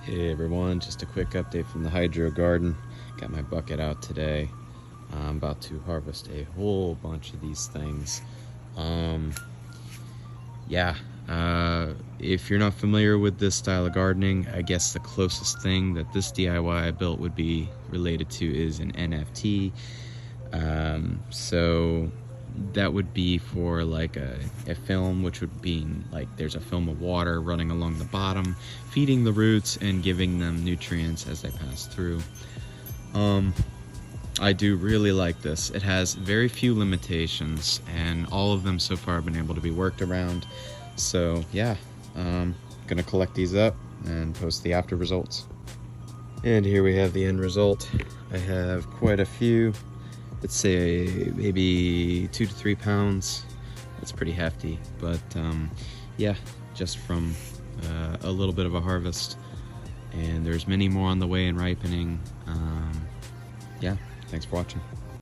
Hey everyone, just a quick update from the hydro garden. Got my bucket out today. I'm about to harvest a whole bunch of these things. If you're not familiar with this style of gardening, I guess the closest thing that this DIY I built would be related to is an NFT. So that would be for like a film, which would be like there's a film of water running along the bottom, feeding the roots and giving them nutrients as they pass through. I do really like this. It has very few limitations, and all of them so far have been able to be worked around. So yeah, gonna collect these up and post the after results. And here we have the end result. I have quite a few. Let's say maybe 2 to 3 pounds. That's pretty hefty, but yeah, just from a little bit of a harvest. And there's many more on the way and ripening. Yeah, thanks for watching.